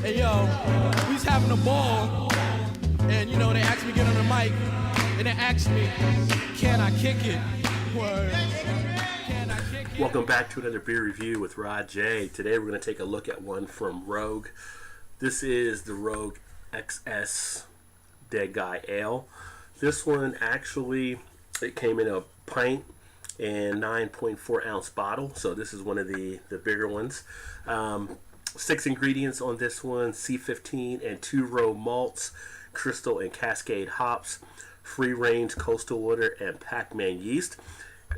Hey yo, we was having a ball, and you know they asked me to get on the mic, and they asked me, can I kick it? Word. Can I kick it? Welcome back to another beer review with Rod J. Today we're going to take a look at one from Rogue. This is the Rogue XS Dead Guy Ale. This one actually, it came in a pint and 9.4 ounce bottle, so this is one of the bigger ones. 6 ingredients on this one: C15 and 2-row malts, crystal and cascade hops, free range coastal water, and Pac-Man yeast,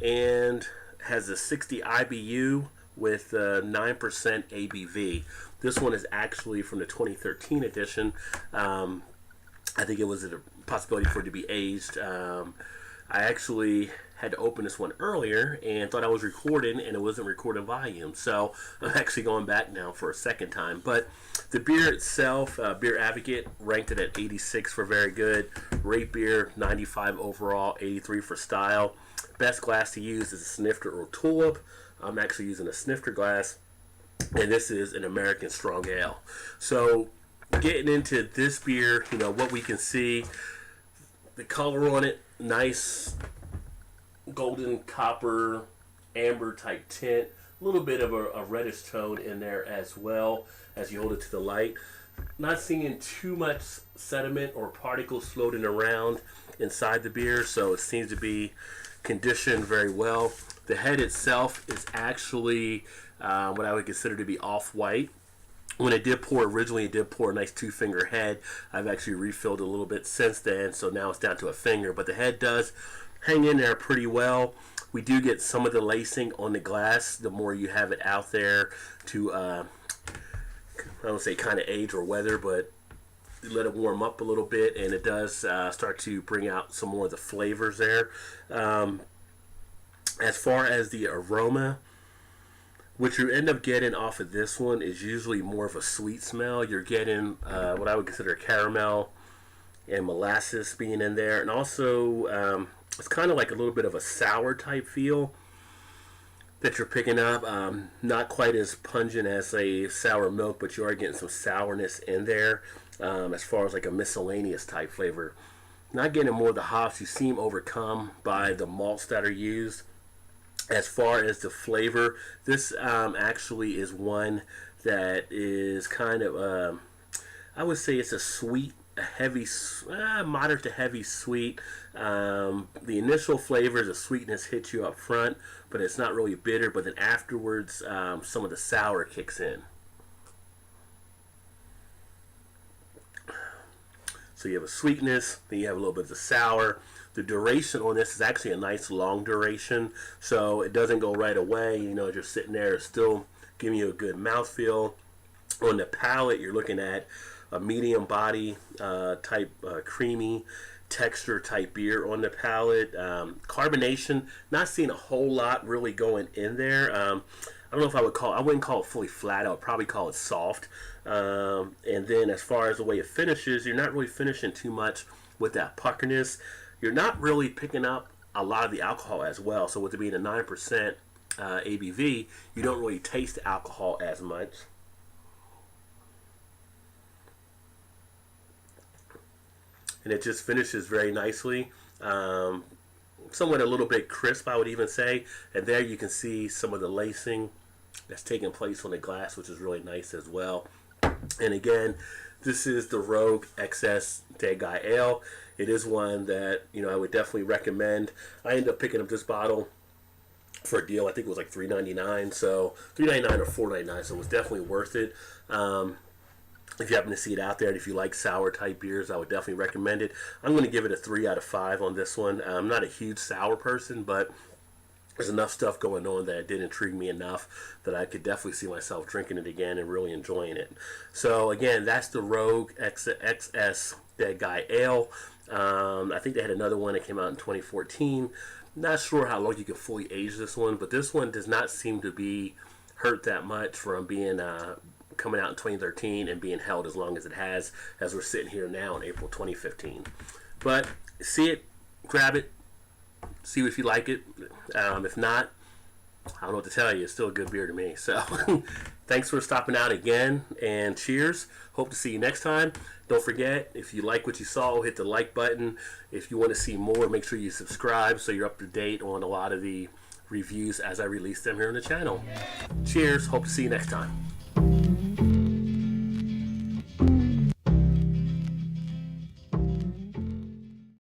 and has a 60 IBU with 9% ABV. This one is actually from the 2013 edition. I think it was a possibility for it to be aged. I actually had to open this one earlier and thought I was recording, and it wasn't recording volume, so I'm actually going back now for a second time. But the beer itself, Beer Advocate ranked it at 86 for very good, Rate Beer 95 overall, 83 for style. Best glass to use is a snifter or tulip. I'm actually using a snifter glass, and this is an American strong ale. So getting into this beer, you know what we can see, the color on it, nice golden copper amber type tint, a little bit of a reddish tone in there as well as you hold it to the light. Not seeing too much sediment or particles floating around inside the beer, so it seems to be conditioned very well. The head itself is actually what I would consider to be off-white. When it did pour originally, it did pour a nice 2-finger head. I've actually refilled a little bit since then, so now it's down to a finger, but the head does hang in there pretty well. We do get some of the lacing on the glass the more you have it out there to I don't say kind of age or weather, but let it warm up a little bit, and it does start to bring out some more of the flavors there. As far as the aroma, what you end up getting off of this one is usually more of a sweet smell. You're getting what I would consider caramel and molasses being in there, and also it's kind of like a little bit of a sour type feel that you're picking up. Not quite as pungent as a sour milk, but you are getting some sourness in there as far as like a miscellaneous type flavor. Not getting more of the hops. You seem overcome by the malts that are used. As far as the flavor, this actually is one that is kind of, I would say it's a sweet, a heavy, moderate to heavy sweet. The initial flavors, the sweetness hits you up front, but it's not really bitter, but then afterwards some of the sour kicks in. So you have a sweetness, then you have a little bit of the sour. The duration on this is actually a nice long duration, so it doesn't go right away. You know, just sitting there, it's still giving you a good mouthfeel. On the palate, you're looking at a medium body type creamy texture type beer on the palate. Carbonation, not seeing a whole lot really going in there. I don't know if I wouldn't call it fully flat. I would probably call it soft. And then as far as the way it finishes, you're not really finishing too much with that puckerness. You're not really picking up a lot of the alcohol as well. So with it being a 9% ABV, you don't really taste the alcohol as much. And it just finishes very nicely. Somewhat a little bit crisp, I would even say. And there you can see some of the lacing that's taking place on the glass, which is really nice as well. And again, this is the Rogue XS Dead Guy Ale. It is one that, you know, I would definitely recommend. I ended up picking up this bottle for a deal. I think it was like $3.99, so $3.99 or $4.99, so it was definitely worth it. If you happen to see it out there, and if you like sour type beers, I would definitely recommend it. I'm going to give it a 3 out of 5 on this one. I'm not a huge sour person, but there's enough stuff going on that it did intrigue me enough that I could definitely see myself drinking it again and really enjoying it. So again, that's the Rogue XS Dead Guy Ale. I think they had another one that came out in 2014. Not sure how long you can fully age this one, but this one does not seem to be hurt that much from being coming out in 2013 and being held as long as it has, as we're sitting here now in April 2015. But see it, grab it, see if you like it. If not, I don't know what to tell you. It's still a good beer to me. So thanks for stopping out again, and cheers. Hope to see you next time. Don't forget, if you like what you saw, hit the like button. If you want to see more, make sure you subscribe so you're up to date on a lot of the reviews as I release them here on the channel. Cheers. Hope to see you next time.